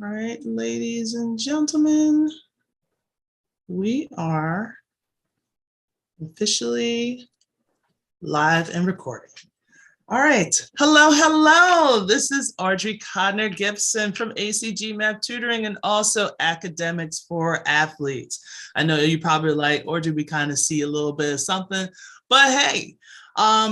right, ladies and gentlemen, we are officially live and recording. All right. Hello. This is Audrey Gibson from ACG Math Tutoring and also Academics for Athletes. I know you probably like, Audrey, we kind of see a little bit of something, but hey,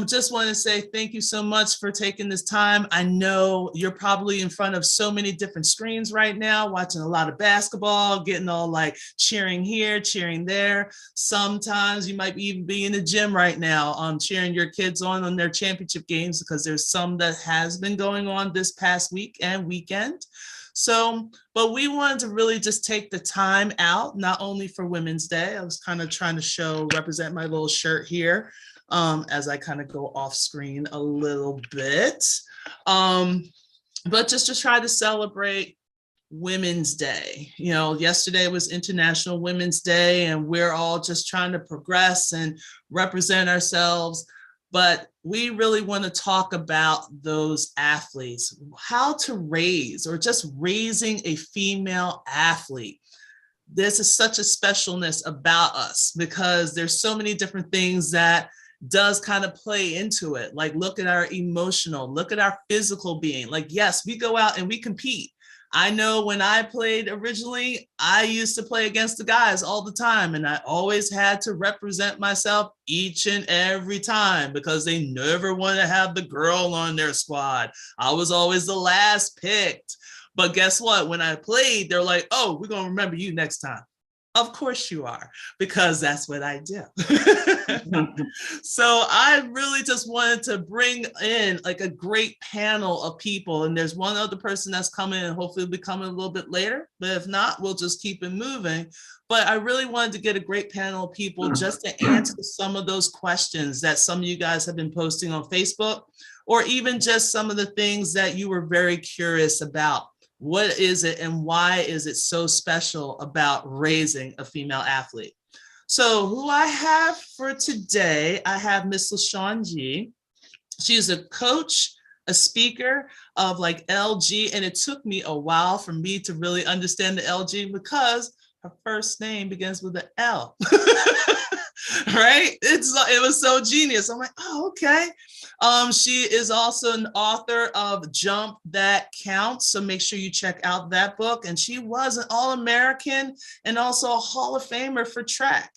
just want to say thank you so much for taking this time. I know you're probably in front of so many different screens right now, watching a lot of basketball, getting all like cheering here, cheering there. Sometimes you might even be in the gym right now, cheering your kids on their championship games, because there's some that has been going on this past week and weekend. So, but we wanted to really just take the time out, not only for Women's Day. I was kind of trying to represent my little shirt here, as I kind of go off screen a little bit, but just to try to celebrate Women's Day. You know, yesterday was International Women's Day, and we're all just trying to progress and represent ourselves. But we really want to talk about those athletes, how to raise, or just raising a female athlete. This is such a specialness about us because there's so many different things that does kind of play into it. Like, look at our emotional, look at our physical being. Like, yes, we go out and we compete. I know when I played originally, I used to play against the guys all the time, and I always had to represent myself each and every time because they never want to have the girl on their squad. I was always the last picked. But guess what? When I played, they're like, oh, we're going to remember you next time. Of course you are, because that's what I do. So I really just wanted to bring in like a great panel of people. And there's one other person that's coming, and hopefully will be coming a little bit later. But if not, we'll just keep it moving. But I really wanted to get a great panel of people just to answer some of those questions that some of you guys have been posting on Facebook, or even just some of the things that you were very curious about. What is it and why is it so special about raising a female athlete? So who I have for today, I have Miss LaShawn G. She's a coach, a speaker of like LG, and it took me a while for me to really understand the LG because her first name begins with an L. Right? It was so genius. I'm like, oh, okay. She is also an author of Jump That Counts. So make sure you check out that book. And she was an All-American and also a Hall of Famer for track.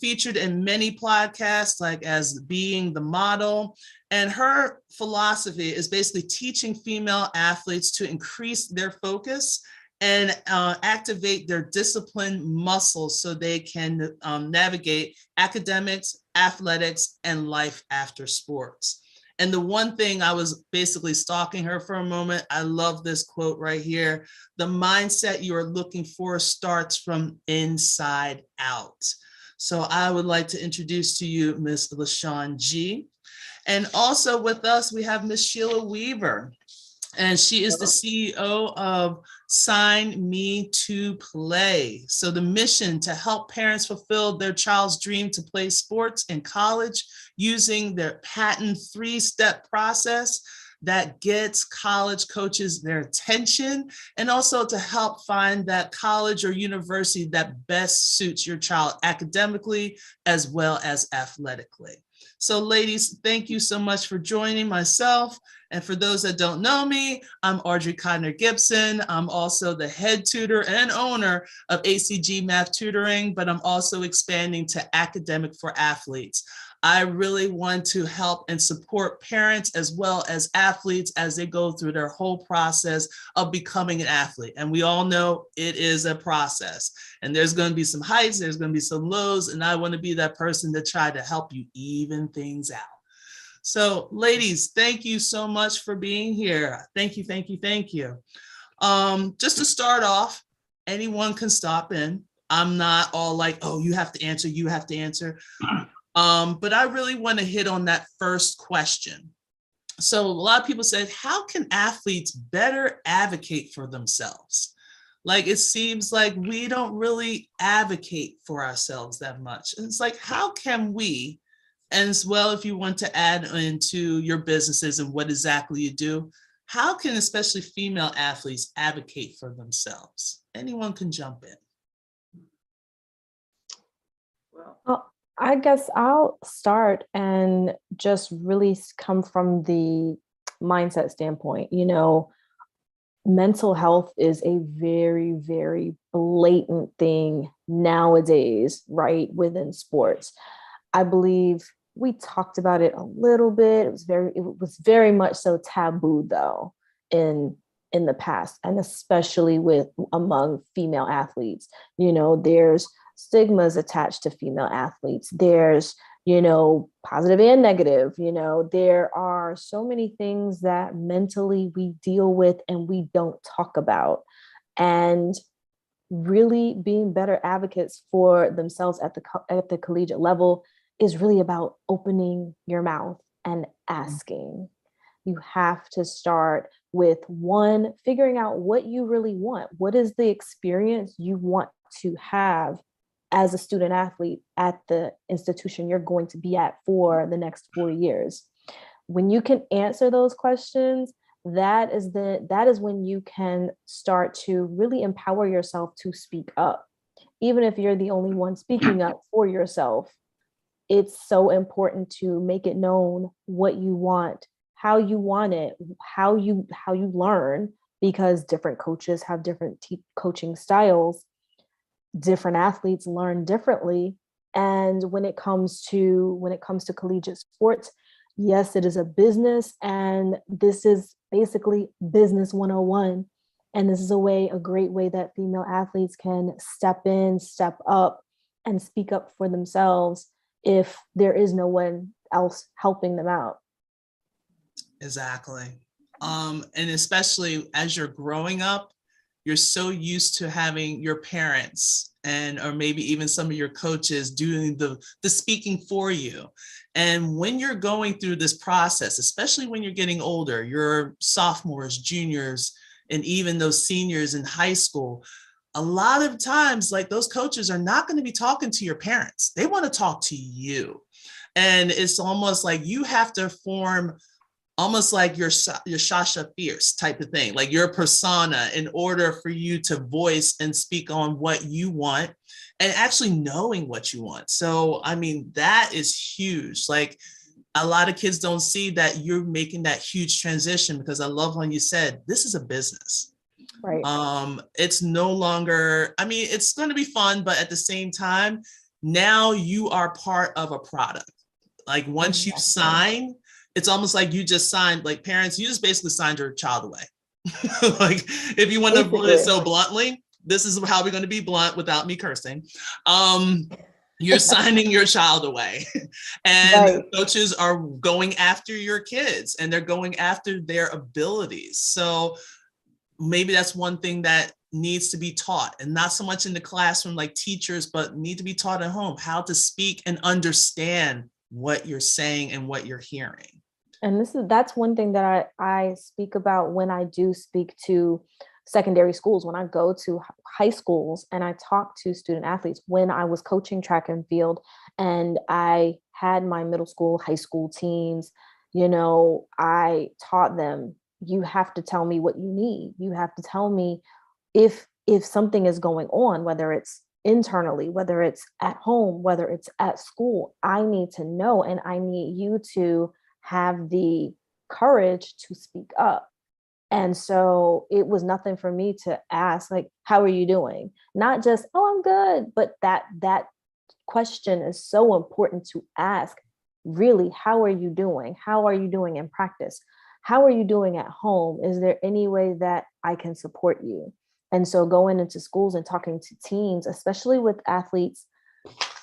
Featured in many podcasts, like as being the model. And her philosophy is basically teaching female athletes to increase their focus and activate their discipline muscles so they can navigate academics, athletics, and life after sports. And the one thing, I was basically stalking her for a moment. I love this quote right here. The mindset you are looking for starts from inside out. So I would like to introduce to you Miss LaShawn G. And also with us, we have Miss Sheila Weaver. And she is the CEO of Sign Me to Play. So the mission to help parents fulfill their child's dream to play sports in college using their patent 3-step process that gets college coaches their attention, and also to help find that college or university that best suits your child academically as well as athletically. So ladies, thank you so much for joining myself. And for those that don't know me, I'm Audrey Gibson. I'm also the head tutor and owner of ACG Math Tutoring, but I'm also expanding to Academic for Athletes. I really want to help and support parents as well as athletes as they go through their whole process of becoming an athlete. And we all know it is a process. And there's going to be some heights, there's going to be some lows, and I want to be that person to try to help you even things out. So ladies, thank you so much for being here. Thank you. Just to start off, anyone can stop in. I'm not all like, oh, you have to answer. But I really want to hit on that first question. So a lot of people said, how can athletes better advocate for themselves? Like, it seems like we don't really advocate for ourselves that much. And it's like, how can we, and as well, if you want to add into your businesses and what exactly you do, how can especially female athletes advocate for themselves? Anyone can jump in. Well, I guess I'll start and just really come from the mindset standpoint. You know, mental health is a very, very blatant thing nowadays, right? Within sports. I believe we talked about it a little bit. It was very much so taboo though in the past, and especially with among female athletes. You know, there's stigmas attached to female athletes. There's, you know, positive and negative. You know, there are so many things that mentally we deal with and we don't talk about. And really being better advocates for themselves at the collegiate level is really about opening your mouth and asking. You have to start with one, figuring out what you really want. What is the experience you want to have as a student athlete at the institution you're going to be at for the next 4 years? When you can answer those questions, that is when you can start to really empower yourself to speak up. Even if you're the only one speaking up for yourself, it's so important to make it known what you want it, how you learn, because different coaches have different coaching styles. Different athletes learn differently. And when it comes to collegiate sports, yes, it is a business, and this is basically business 101. And this is a great way that female athletes can step in, step up, and speak up for themselves if there is no one else helping them out. Exactly. And especially as you're growing up, you're so used to having your parents or maybe even some of your coaches doing the speaking for you. And when you're going through this process, especially when you're getting older, you're sophomores, juniors, and even those seniors in high school, a lot of times, like, those coaches are not going to be talking to your parents. They want to talk to you. And it's almost like you have to form almost like your Sasha Fierce type of thing, like your persona, in order for you to voice and speak on what you want and actually knowing what you want. So, I mean, that is huge. Like, a lot of kids don't see that you're making that huge transition, because I love when you said, this is a business. Right. It's no longer, I mean, it's going to be fun, but at the same time, now you are part of a product. Like, once you sign, it's almost like you just signed, like, parents, you just basically signed your child away. Like, if you want to put it so bluntly, this is how we're going to be blunt without me cursing. You're signing your child away. And Right. coaches are going after your kids, and they're going after their abilities. So maybe that's one thing that needs to be taught, and not so much in the classroom like teachers, but need to be taught at home, how to speak and understand what you're saying and what you're hearing. And that's one thing that I speak about when I do speak to secondary schools, when I go to high schools and I talk to student athletes. When I was coaching track and field and I had my middle school, high school teams, you know, I taught them, you have to tell me what you need. You have to tell me if something is going on, whether it's internally, whether it's at home, whether it's at school. I need to know, and I need you to have the courage to speak up. And so it was nothing for me to ask, like, how are you doing? Not just, oh, I'm good. But that question is so important to ask. Really, how are you doing? How are you doing in practice? How are you doing at home? Is there any way that I can support you? And so going into schools and talking to teens, especially with athletes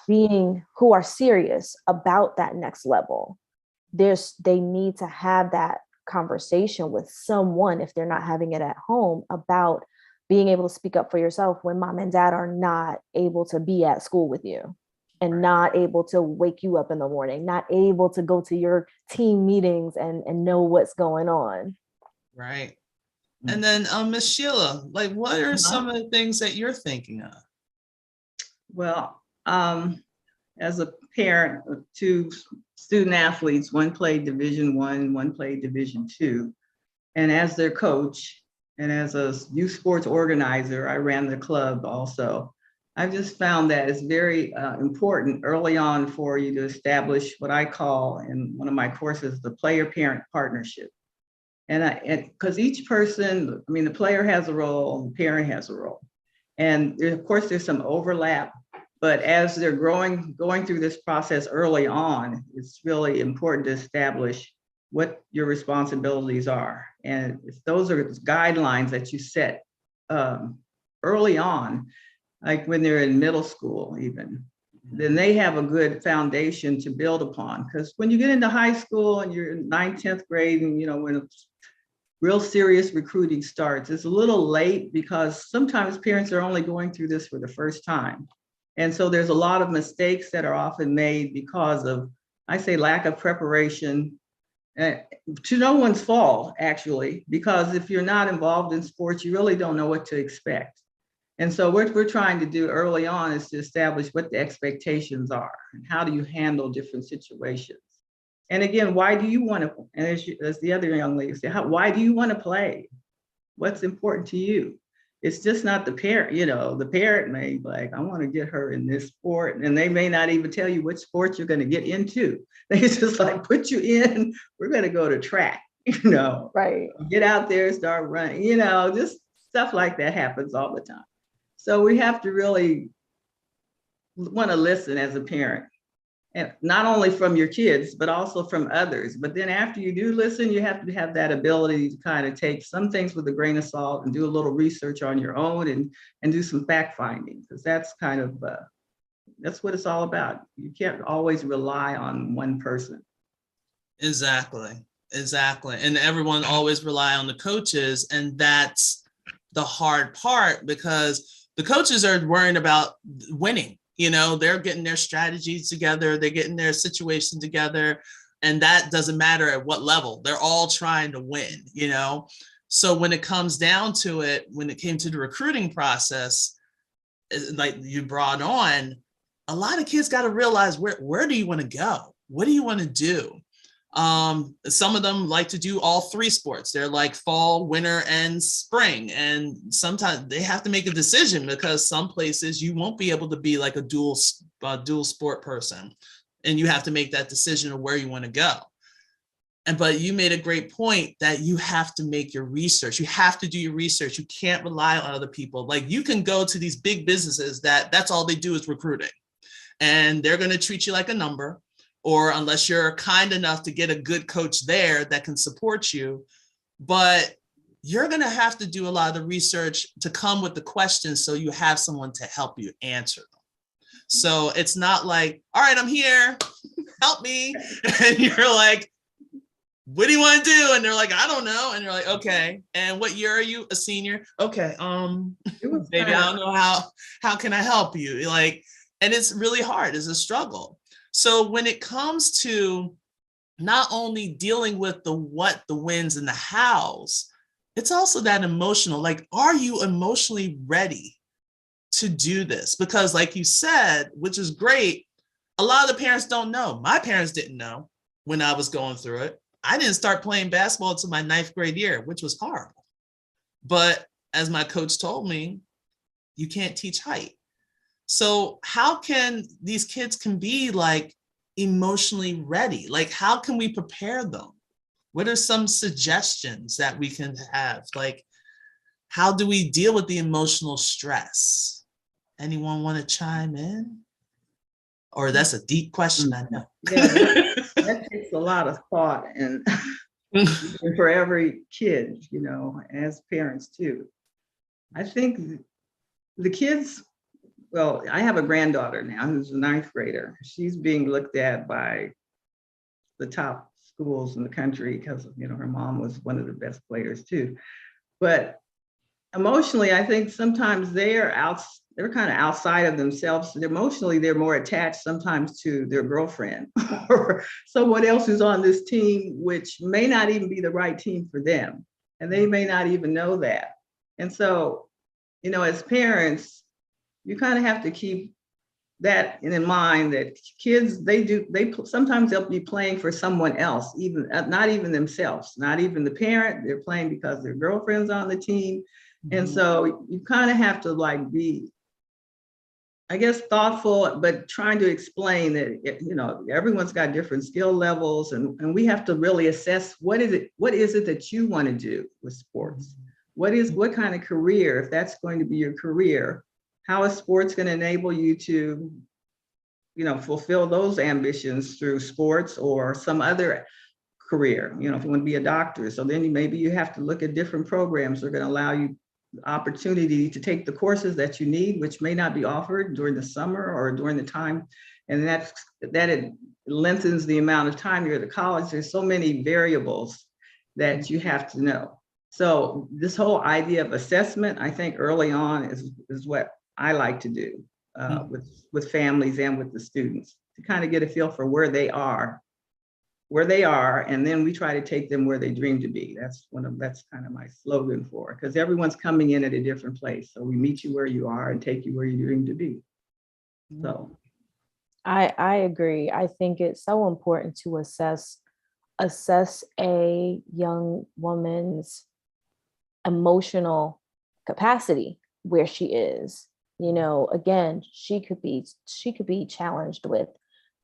who are serious about that next level, they need to have that conversation with someone, if they're not having it at home, about being able to speak up for yourself when mom and dad are not able to be at school with you, and not able to wake you up in the morning, not able to go to your team meetings and know what's going on. Right. And then Miss Sheila, like, what are some of the things that you're thinking of? Well, as a parent of two student athletes, one played Division I, one played Division II. And as their coach and as a youth sports organizer, I ran the club also. I've just found that it's very important early on for you to establish what I call in one of my courses, the player-parent partnership. And because each person, I mean, the player has a role, the parent has a role. And of course, there's some overlap, but as they're going through this process early on, it's really important to establish what your responsibilities are. And if those are guidelines that you set early on, like when they're in middle school even, then they have a good foundation to build upon. Because when you get into high school and you're in 9th, 10th grade, and when real serious recruiting starts, it's a little late because sometimes parents are only going through this for the first time. And so there's a lot of mistakes that are often made because of, I say, lack of preparation, to no one's fault, actually, because if you're not involved in sports, you really don't know what to expect. And so what we're trying to do early on is to establish what the expectations are and how do you handle different situations. And again, why do you want to, and as the other young lady said, why do you want to play? What's important to you? It's just not the parent, the parent may be like, I want to get her in this sport. And they may not even tell you which sport you're going to get into. They just like put you in, we're going to go to track, Right. Get out there, start running, just stuff like that happens all the time. So we have to really want to listen as a parent, and not only from your kids, but also from others. But then after you do listen, you have to have that ability to kind of take some things with a grain of salt and do a little research on your own and do some fact finding, because that's kind of, that's what it's all about. You can't always rely on one person. Exactly. And everyone always rely on the coaches. And that's the hard part, because the coaches are worrying about winning. They're getting their strategies together, they're getting their situation together, and that doesn't matter at what level. They're all trying to win, So when it comes down to it, when it came to the recruiting process, like you brought on, a lot of kids got to realize where do you want to go? What do you want to do? Some of them like to do all 3 sports. They're like fall, winter, and spring. And sometimes they have to make a decision, because some places you won't be able to be like a dual sport person. And you have to make that decision of where you want to go. But you made a great point that you have to make your research. You have to do your research. You can't rely on other people. Like, you can go to these big businesses that's all they do is recruiting. And they're going to treat you like a number. Or unless you're kind enough to get a good coach there that can support you. But you're going to have to do a lot of the research to come with the questions, so you have someone to help you answer them. So it's not like, all right, I'm here, help me. And you're like, what do you want to do? And they're like, I don't know. And you're like, okay. And what year are you? A senior? Okay. Maybe I don't know how can I help you? Like, and it's really hard. It's a struggle. So when it comes to not only dealing with the what, the wins, and the hows, it's also that emotional, like, are you emotionally ready to do this? Because like you said, which is great, a lot of the parents don't know. My parents didn't know when I was going through it. I didn't start playing basketball until my 9th grade year, which was horrible. But as my coach told me, you can't teach height. So how can these kids can be like emotionally ready? Like, how can we prepare them? What are some suggestions that we can have? Like, how do we deal with the emotional stress? Anyone want to chime in? Or that's a deep question, I know. Yeah, that takes a lot of thought, and for every kid, as parents too. I think the kids, well, I have a granddaughter now who's a 9th grader. She's being looked at by the top schools in the country because, her mom was one of the best players too. But emotionally, I think sometimes they're kind of outside of themselves. Emotionally, they're more attached sometimes to their girlfriend or someone else who's on this team, which may not even be the right team for them. And they may not even know that. And so, as parents, you kind of have to keep that in mind that kids, sometimes they'll be playing for someone else, even not even themselves, not even the parent. They're playing because their girlfriend's on the team. And so you kind of have to like be, I guess, thoughtful, but trying to explain that, you know, everyone's got different skill levels, and we have to really assess what is it that you want to do with sports? What kind of career, if that's going to be your career, how is sports going to enable you to, you know, fulfill those ambitions through sports or some other career? You know, if you want to be a doctor, so then maybe you have to look at different programs that are going to allow you opportunity to take the courses that you need, which may not be offered during the summer or during the time, and that it lengthens the amount of time you're at the college. There's so many variables that you have to know. So this whole idea of assessment, I think early on is what I like to do with families and with the students, to kind of get a feel for where they are, and then we try to take them where they dream to be. That's kind of my slogan for it, because everyone's coming in at a different place. So we meet you where you are and take you where you dream to be. So I agree. I think it's so important to assess a young woman's emotional capacity, where she is. You know, again, she could be challenged with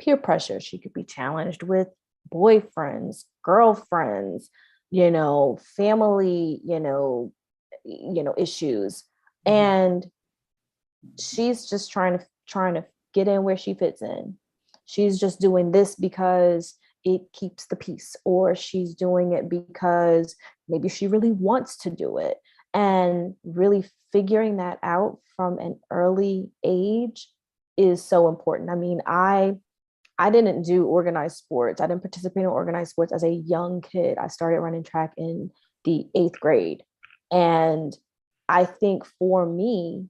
peer pressure. She could be challenged with boyfriends, girlfriends, you know, family, you know, issues. And she's just trying to get in where she fits in. She's just doing this because it keeps the peace, or she's doing it because maybe she really wants to do it. And really figuring that out from an early age is so important. I mean, I didn't do organized sports. I didn't participate in organized sports as a young kid. I started running track in the 8th grade. And I think for me,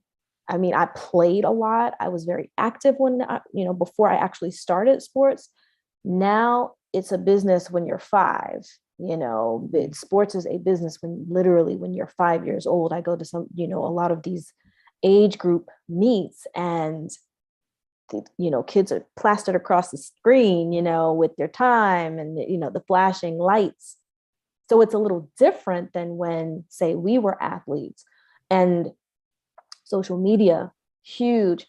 I mean, I played a lot. I was very active before I actually started sports. Now it's a business when you're 5. You know, sports is a business when you're 5 years old. I go to some, a lot of these age group meets, and kids are plastered across the screen, with their time and, the flashing lights. So it's a little different than when, say, we were athletes. And social media, huge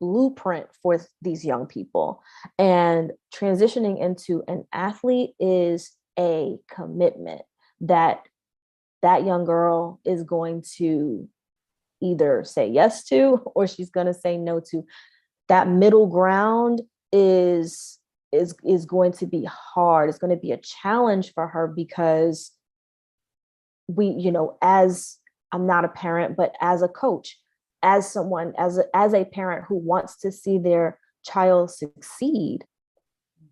blueprint for these young people. And transitioning into an athlete is a commitment that young girl is going to either say yes to, or she's going to say no to. That middle ground is going to be hard. It's going to be a challenge for her, because as I'm not a parent, but as a coach, as someone, as a parent who wants to see their child succeed,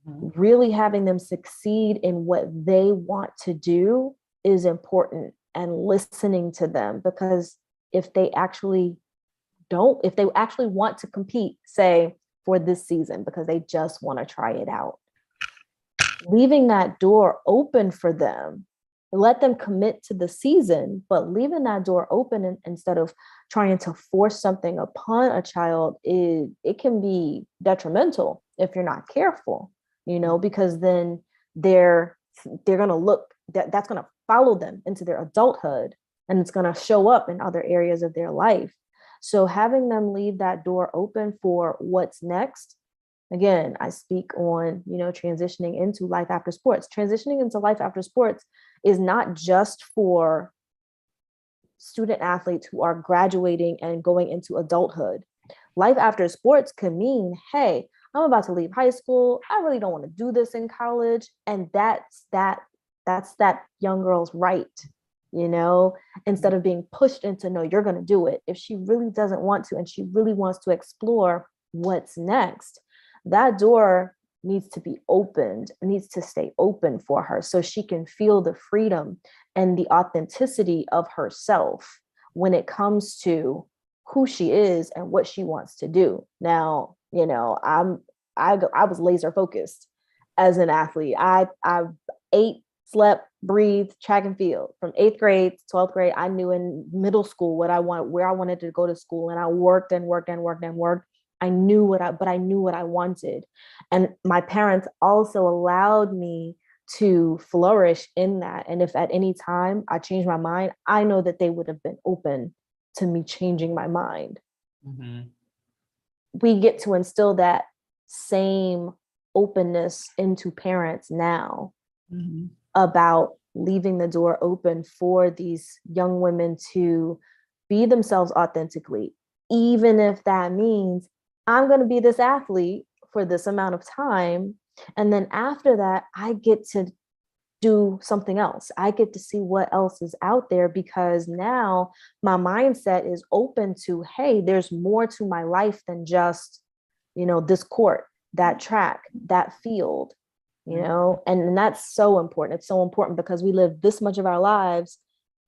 really having them succeed in what they want to do is important, and listening to them, because if they actually want to compete, say, for this season, because they just want to try it out, leaving that door open for them, let them commit to the season, but leaving that door open instead of trying to force something upon a child, it can be detrimental if you're not careful, because then they're going to look, that's going to follow them into their adulthood, and it's going to show up in other areas of their life. So having them leave that door open for what's next. Again, I speak on, transitioning into life after sports. Transitioning into life after sports is not just for student athletes who are graduating and going into adulthood. Life after sports could mean, hey, I'm about to leave high school. I really don't want to do this in college. And that's that young girl's right, instead of being pushed into, no, you're going to do it. If she really doesn't want to, and she really wants to explore what's next, that door needs to be opened, needs to stay open for her, so she can feel the freedom and the authenticity of herself when it comes to who she is and what she wants to do. Now, I was laser focused as an athlete. I ate, slept, breathed track and field from 8th grade to 12th grade. I knew in middle school where I wanted to go to school, and I worked. I knew what I wanted. And my parents also allowed me to flourish in that. And if at any time I changed my mind, I know that they would have been open to me changing my mind. Mm-hmm. We get to instill that same openness into parents now, Mm-hmm. about leaving the door open for these young women to be themselves authentically, even if that means I'm going to be this athlete for this amount of time. And then after that, I get to do something else. I get to see what else is out there, because now my mindset is open to, hey, there's more to my life than just, this court, that track, that field, and that's so important. It's so important because we live this much of our lives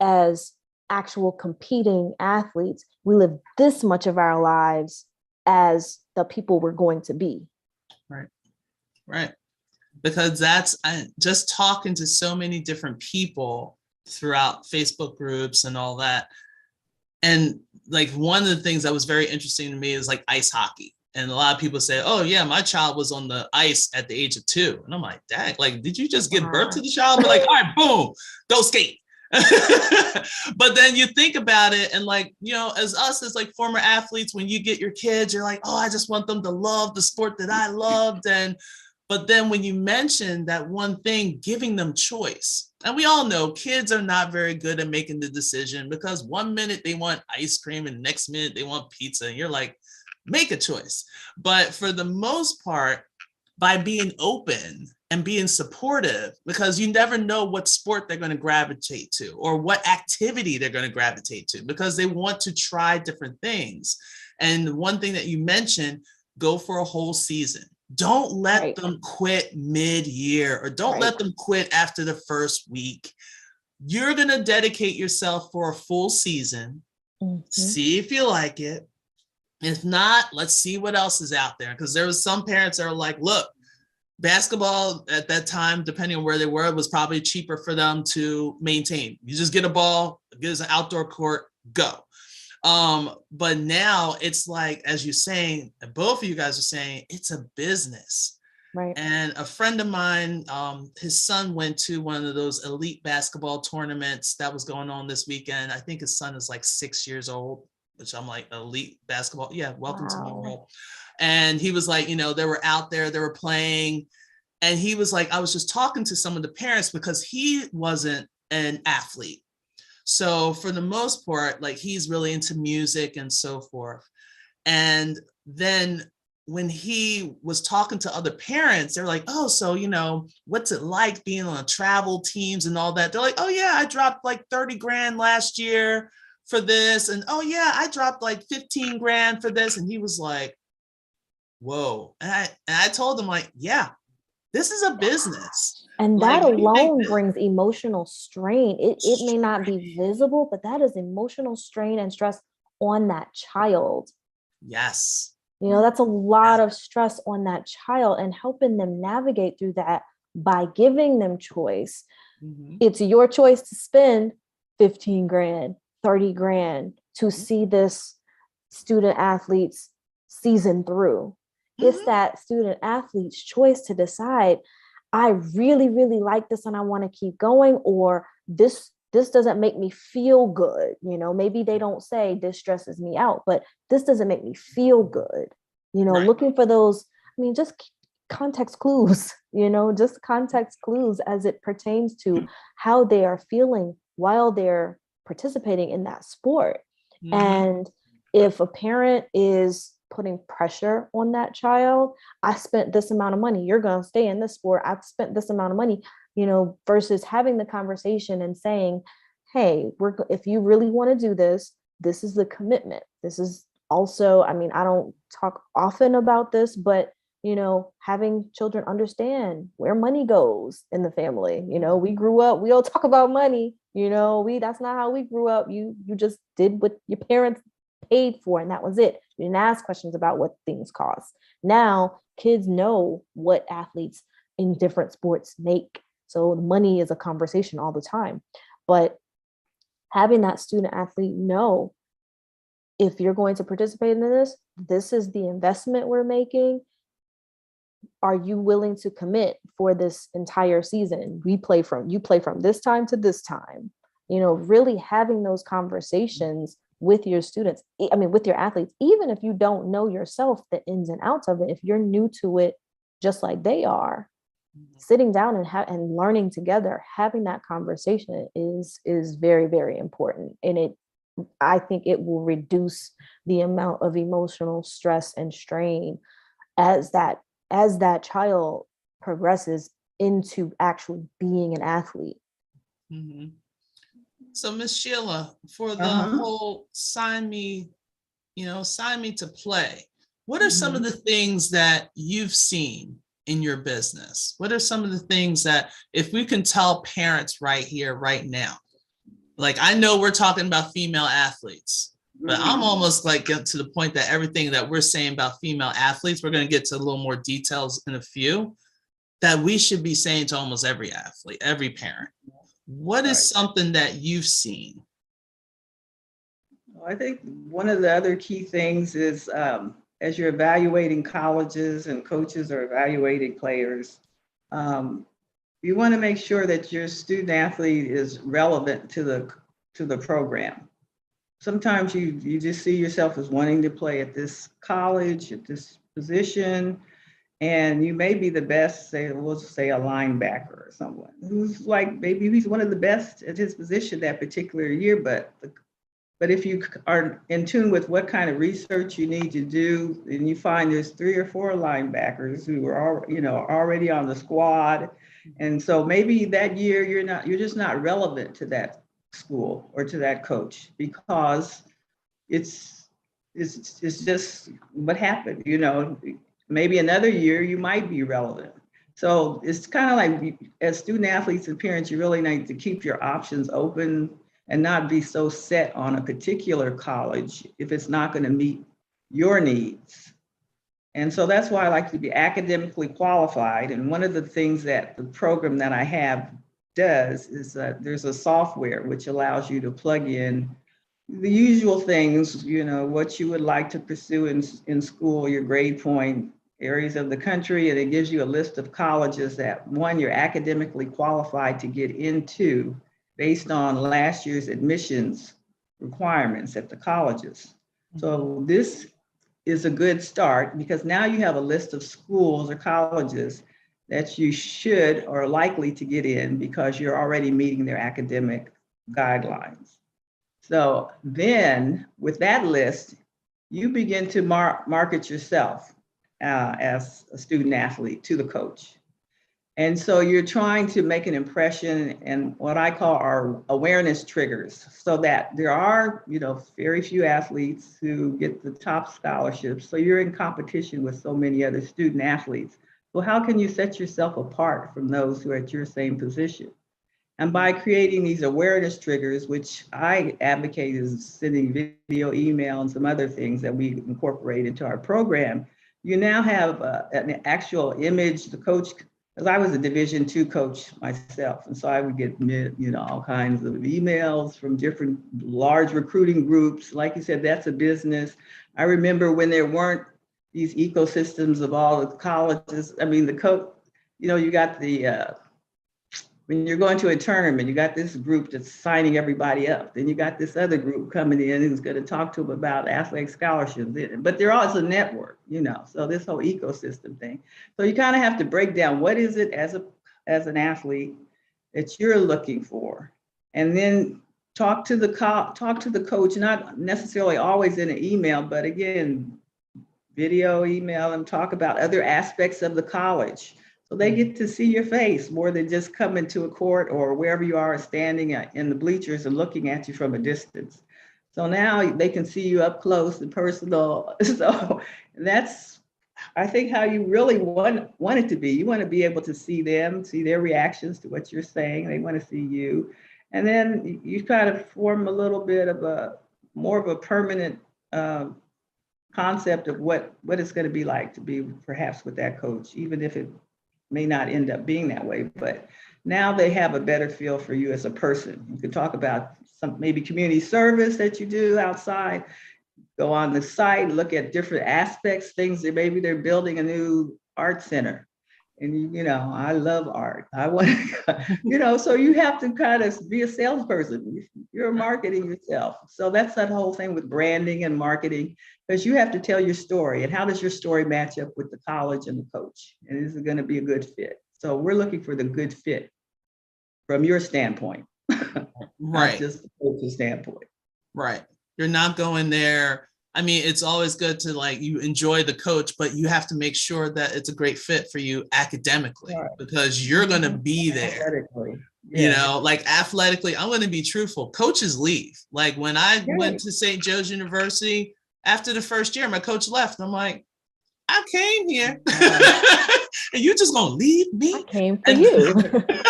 as actual competing athletes. We live this much of our lives as the people we're going to be. Right. Right. Because that's just talking to so many different people throughout Facebook groups and all that. And like one of the things that was very interesting to me is like ice hockey. And a lot of people say, oh yeah, my child was on the ice at the age of 2. And I'm like, dang, like, did you just give birth to the child? Be like, all right, boom, go skate. But then you think about it, and like, as us as like former athletes, when you get your kids, you're like, oh, I just want them to love the sport that I loved. But then when you mention that one thing, giving them choice, and we all know kids are not very good at making the decision, because one minute they want ice cream and next minute they want pizza, and you're like, make a choice. But for the most part, by being open and being supportive, because you never know what sport they're going to gravitate to or what activity they're going to gravitate to, because they want to try different things. And one thing that you mentioned, go for a whole season. Don't let them quit mid-year, or don't let them quit after the first week. You're going to dedicate yourself for a full season. See if you like it. If not, let's see what else is out there. Because there was some parents that are like, look, basketball at that time, depending on where they were, it was probably cheaper for them to maintain. You just get a ball, get us an outdoor court, go. But now it's like, as you're saying, both of you guys are saying, it's a business. Right. And a friend of mine, his son went to one of those elite basketball tournaments that was going on this weekend. I think his son is like 6 years old, which I'm like, elite basketball. Yeah, welcome to my world. And he was like, they were out there, they were playing. And he was like, I was just talking to some of the parents because he wasn't an athlete. So for the most part, like, he's really into music and so forth. And then when he was talking to other parents, they're like, oh, so, what's it like being on travel teams and all that? They're like, oh yeah, I dropped like 30 grand last year for this. And oh yeah, I dropped like 15 grand for this. And he was like, whoa. And I told him, like, yeah, this is a business. And that alone brings emotional strain. It may not be visible, but that is emotional strain and stress on that child. Yes. That's a lot of stress on that child, and helping them navigate through that by giving them choice. It's your choice to spend 15 grand, 30 grand to see this student athlete's season through. It's that student athlete's choice to decide, I really, really like this and I want to keep going, or this doesn't make me feel good. Maybe they don't say this stresses me out, but this doesn't make me feel good. Looking for those, just context clues, just context clues as it pertains to how they are feeling while they're participating in that sport. And if a parent is putting pressure on that child, I spent this amount of money, you're going to stay in this sport, I've spent this amount of money, versus having the conversation and saying, hey, if you really want to do this, this is the commitment. This is also, I don't talk often about this, but having children understand where money goes in the family. We grew up, we all talk about money, that's not how we grew up. You just did what your parents paid for, and that was it. You didn't ask questions about what things cost. Now kids know what athletes in different sports make, so money is a conversation all the time. But having that student athlete know, if you're going to participate in this, this is the investment we're making. Are you willing to commit for this entire season? You play from this time to this time, really having those conversations with your students, with your athletes, even if you don't know yourself the ins and outs of it, if you're new to it, just like they are, sitting down and learning together, having that conversation is very, very important. And I think it will reduce the amount of emotional stress and strain as that child progresses into actually being an athlete. Mm-hmm. So Miss Sheila, for the whole sign me to play, what are some of the things that you've seen in your business? What are some of the things that, if we can tell parents right here, right now, like, I know we're talking about female athletes, but I'm almost like getting to the point that everything that we're saying about female athletes, we're going to get to a little more details in a few, that we should be saying to almost every athlete, every parent. What is something that you've seen? Well, I think one of the other key things is, as you're evaluating colleges and coaches are evaluating players, you want to make sure that your student athlete is relevant to the program. Sometimes you just see yourself as wanting to play at this college, at this position, and you may be the best, we'll say a linebacker or someone who's like, maybe he's one of the best at his position that particular year, but if you are in tune with what kind of research you need to do, and you find there's 3 or 4 linebackers who are already on the squad, and so maybe that year you're just not relevant to that school or to that coach, because it's just what happened. Maybe another year you might be relevant. So it's kind of like, as student athletes and parents, you really need to keep your options open and not be so set on a particular college if it's not going to meet your needs. And so that's why I like to be academically qualified. And one of the things that the program that I have does is that there's a software which allows you to plug in the usual things, what you would like to pursue in school, your grade point, areas of the country, and it gives you a list of colleges that, one, you're academically qualified to get into based on last year's admissions requirements at the colleges. So this is a good start, because now you have a list of schools or colleges that you should or are likely to get in because you're already meeting their academic guidelines. So then with that list, you begin to market yourself as a student athlete to the coach. And so you're trying to make an impression and what I call our awareness triggers, so that there are, very few athletes who get the top scholarships. So you're in competition with so many other student athletes. Well, how can you set yourself apart from those who are at your same position? And by creating these awareness triggers, which I advocate is sending video, email, and some other things that we incorporate into our program, you now have an actual image. The coach, because I was a Division II coach myself, and so I would get all kinds of emails from different large recruiting groups. Like you said, that's a business. I remember when there weren't these ecosystems of all the colleges. I mean, the coach, you got the when you're going to a tournament, you got this group that's signing everybody up. Then you got this other group coming in who's going to talk to them about athletic scholarships. But they're all, it's a network, so this whole ecosystem thing. So you kind of have to break down what is it as an athlete that you're looking for, and then talk to the coach, not necessarily always in an email, but again, video, email, and talk about other aspects of the college. So they get to see your face more than just coming to a court or wherever you are standing in the bleachers and looking at you from a distance. So now they can see you up close and personal. So that's, I think, how you really want it to be. You want to be able to see them, see their reactions to what you're saying. They want to see you. And then you kind of form a little bit of more of a permanent concept of what it's going to be like to be perhaps with that coach, even if it may not end up being that way. But now they have a better feel for you as a person. You can talk about some maybe community service that you do outside, go on the site, look at different aspects, things that maybe they're building a new art center. And, I love art. I want to, so you have to kind of be a salesperson. You're marketing yourself. So that's that whole thing with branding and marketing, because you have to tell your story. And how does your story match up with the college and the coach? And is it going to be a good fit? So we're looking for the good fit from your standpoint, not just the coach's standpoint. Right. You're not going there. I mean, it's always good to you enjoy the coach, but you have to make sure that it's a great fit for you academically, because you're going to be there. Athletically, I'm going to be truthful. Coaches leave. Like when I went to St. Joe's University, after the first year, my coach left. I'm like, I came here and you just going to leave me? I came for you.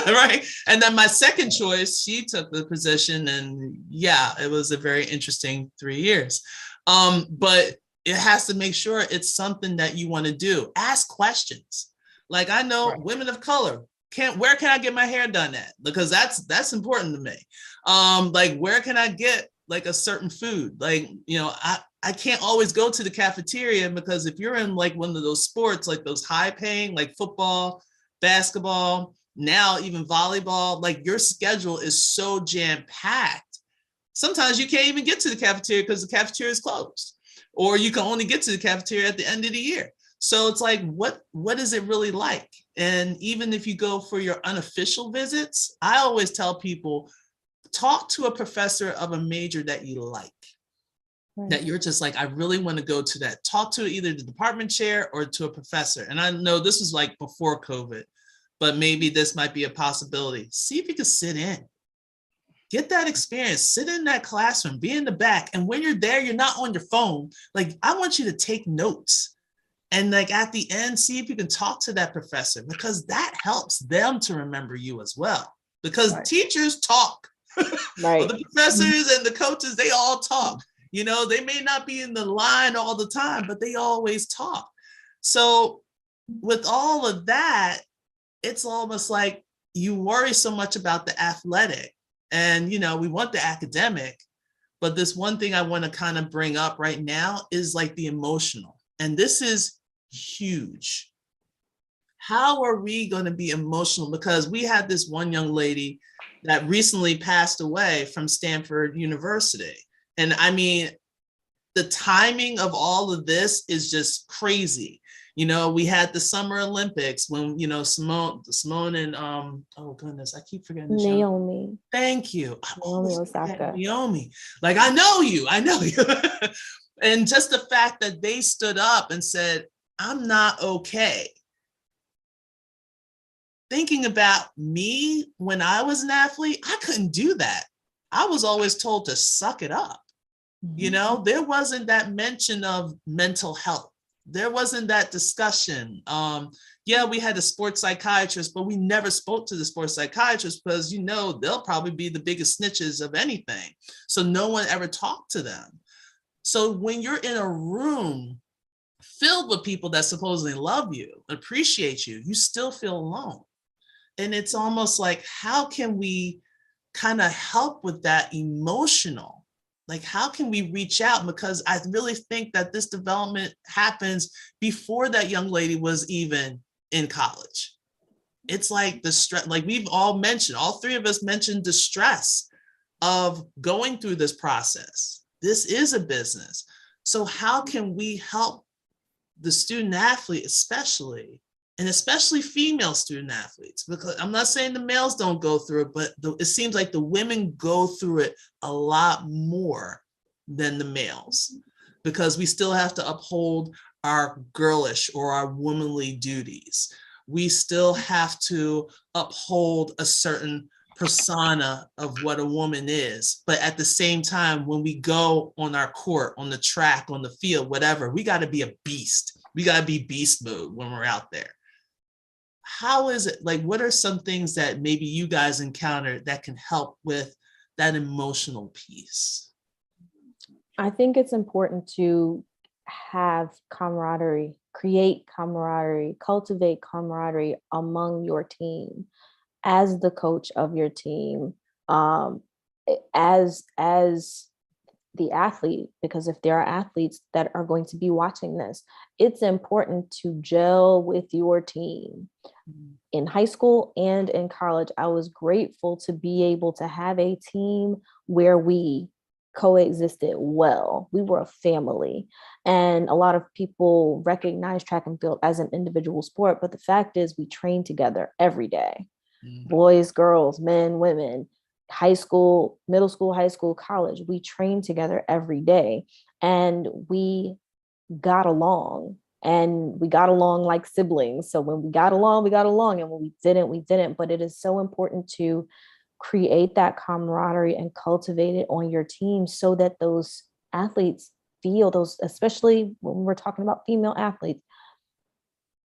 Right. And then my second choice, she took the position, and it was a very interesting 3 years. But it has to make sure it's something that you want to do. Ask questions. Like, I know women of color where can I get my hair done at? Because that's important to me. Where can I get a certain food? I can't always go to the cafeteria, because if you're in one of those sports, those high paying, football, basketball, now even volleyball, your schedule is so jam packed. Sometimes you can't even get to the cafeteria because the cafeteria is closed, or you can only get to the cafeteria at the end of the year. So it's what is it really like? And even if you go for your unofficial visits, I always tell people, talk to a professor of a major that you like, that you're just I really want to go to that. Talk to either the department chair or to a professor. And I know this was before COVID, but maybe this might be a possibility. See if you can sit in. Get that experience, sit in that classroom, be in the back. And when you're there, you're not on your phone. I want you to take notes. And at the end, see if you can talk to that professor, because that helps them to remember you as well. Because teachers talk. Well, the professors and the coaches, they all talk. They may not be in the line all the time, but they always talk. So with all of that, it's almost like you worry so much about the athletic. And, we want the academic, but this one thing I want to kind of bring up right now is the emotional. And this is huge. How are we going to be emotional? Because we had this one young lady that recently passed away from Stanford University. And I mean, the timing of all of this is just crazy. We had the Summer Olympics when, Simone and, oh goodness, I keep forgetting. Naomi. Thank you. Naomi Osaka. Naomi. I know you. And just the fact that they stood up and said, I'm not okay. Thinking about me when I was an athlete, I couldn't do that. I was always told to suck it up. There wasn't that mention of mental health. There wasn't that discussion. We had a sports psychiatrist, but we never spoke to the sports psychiatrist because, they'll probably be the biggest snitches of anything. So no one ever talked to them. So when you're in a room filled with people that supposedly love you, appreciate you, you still feel alone. And it's almost how can we kind of help with that emotional? How can we reach out? Because I really think that this development happens before that young lady was even in college. It's the stress, we've all mentioned, all three of us mentioned the stress of going through this process. This is a business. So how can we help the student athlete, especially female student athletes? Because I'm not saying the males don't go through it, but it seems like the women go through it a lot more than the males, because we still have to uphold our girlish or our womanly duties. We still have to uphold a certain persona of what a woman is. But at the same time, when we go on our court, on the track, on the field, whatever, we got to be a beast. We got to be beast mode when we're out there. How is it, what are some things that maybe you guys encountered that can help with that emotional piece? I think it's important to have camaraderie, create camaraderie, cultivate camaraderie among your team as the coach of your team, as the athlete, because if there are athletes that are going to be watching this, it's important to gel with your team. In high school and in college, I was grateful to be able to have a team where we coexisted well. We were a family. And a lot of people recognize track and field as an individual sport, but the fact is we train together every day. Boys, girls, men, women, high school, middle school, high school, college, we train together every day. And we got along. And we got along like siblings. So when we got along, we got along. And when we didn't, we didn't. But it is so important to create that camaraderie and cultivate it on your team so that those athletes feel those, especially when we're talking about female athletes,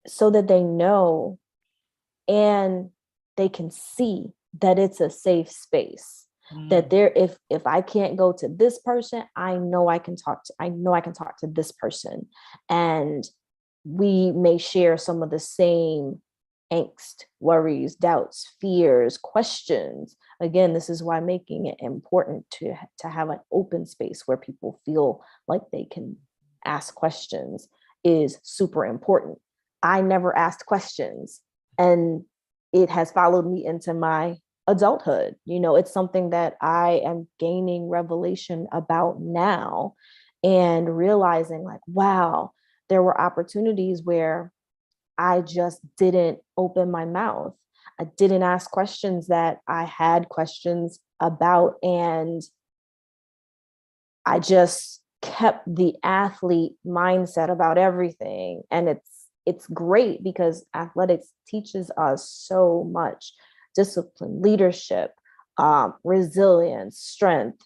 so that they know and they can see that it's a safe space. That there, if I can't go to this person, I know I can talk to this person. And we may share some of the same angst, worries, doubts, fears, questions. Again, this is why making it important to have an open space where people feel like they can ask questions is super important. I never asked questions, and it has followed me into my adulthood. You know, it's something that I am gaining revelation about now and realizing like, wow, there were opportunities where I just didn't open my mouth. I didn't ask questions that I had questions about. And I just kept the athlete mindset about everything. And it's great because athletics teaches us so much: discipline, leadership, resilience, strength,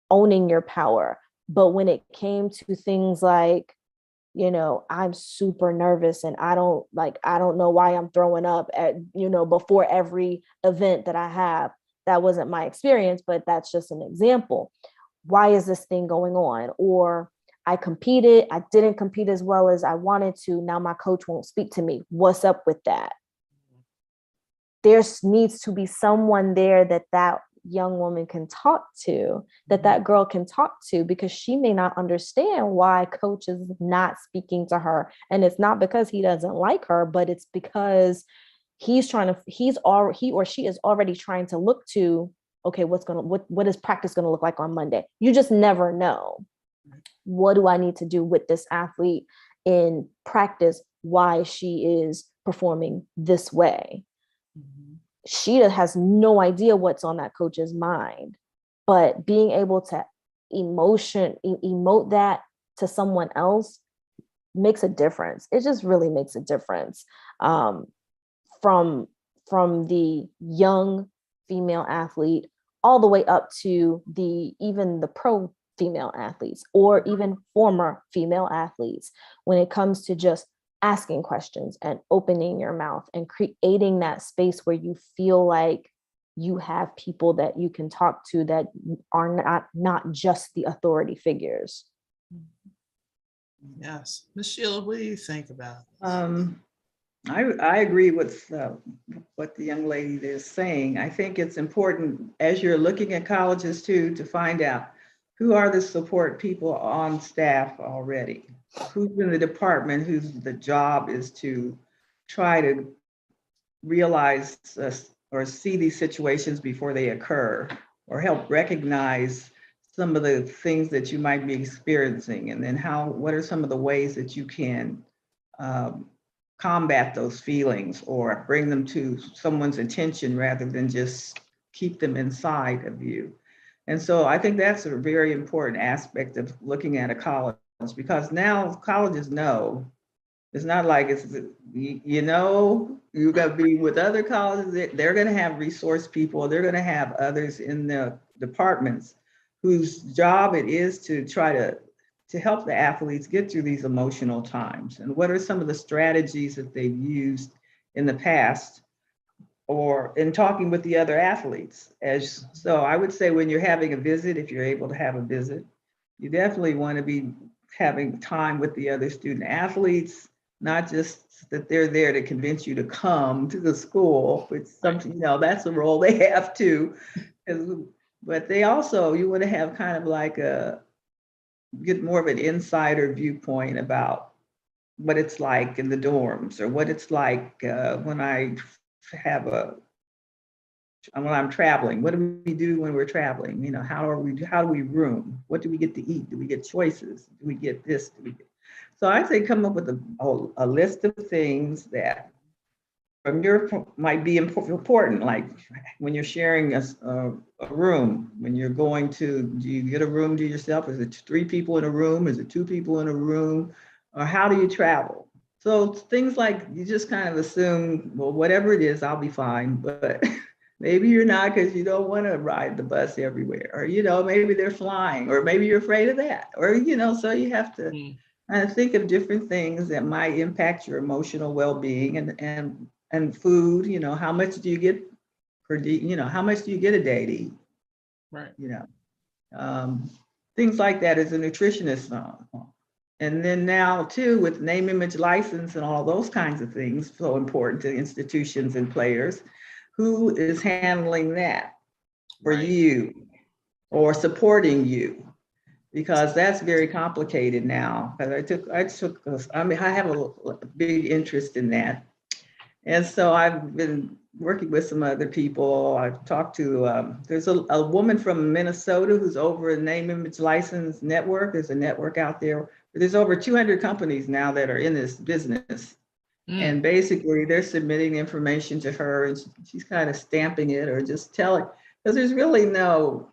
owning your power. But when it came to things like, you know, I'm super nervous and I don't know why I'm throwing up at, you know, before every event that I have. That wasn't my experience, but that's just an example. Why is this thing going on? Or I competed, I didn't compete as well as I wanted to. Now my coach won't speak to me. What's up with that? There needs to be someone there that young woman can talk to, that girl can talk to, because she may not understand why coach is not speaking to her. And it's not because he doesn't like her, but it's because he or she is already trying to look to, okay, what is practice going to look like on Monday? You just never know. What do I need to do with this athlete in practice? Why she is performing this way? Sheila has no idea what's on that coach's mind, but being able to emote that to someone else makes a difference. It just really makes a difference. From the young female athlete all the way up to even the pro female athletes, or even former female athletes, when it comes to just asking questions and opening your mouth and creating that space where you feel like you have people that you can talk to that are not just the authority figures. Yes. Ms. Sheila, what do you think about this? I agree with what the young lady is saying. I think it's important, as you're looking at colleges too, to find out who are the support people on staff already, who's in the department, whose the job is to try to realize or see these situations before they occur, or help recognize some of the things that you might be experiencing, and then what are some of the ways that you can combat those feelings or bring them to someone's attention rather than just keep them inside of you. And so I think that's a very important aspect of looking at a college, because now colleges know. It's not like you got to be with other colleges. They're going to have resource people. They're going to have others in the departments whose job it is to try to help the athletes get through these emotional times. And what are some of the strategies that they've used in the past or in talking with the other athletes? So I would say when you're having a visit, if you're able to have a visit, you definitely want to be having time with the other student athletes, not just that they're there to convince you to come to the school, but something, that's a role they have too. But they also, you want to have kind of like a get more of an insider viewpoint about what it's like in the dorms, or what it's like when I'm traveling. What do we do when we're traveling? You know, how do we room? What do we get to eat? Do we get choices? Do we get this? So I'd say come up with a list of things that from your might be important, like when you're sharing a room, when you're going to, do you get a room to yourself? Is it 3 people in a room? Is it 2 people in a room? Or how do you travel? So things like, you just kind of assume, well, whatever it is, I'll be fine, but maybe you're not, because you don't want to ride the bus everywhere, or, you know, maybe they're flying, or maybe you're afraid of that, or, you know, so you have to kind of think of different things that might impact your emotional well-being, and food. You know, how much do you get per day? You know, how much do you get a day to eat? Right. You know, things like that as a nutritionist. And then now too, with name, image, license, and all those kinds of things, so important to institutions and players, who is handling that for you or supporting you? Because that's very complicated now. Because I have a big interest in that. And so I've been working with some other people. I've talked to, there's a woman from Minnesota who's over a name, image, license network. There's a network out there. There's over 200 companies now that are in this business. And basically they're submitting information to her, and she's kind of stamping it or just telling, because there's really no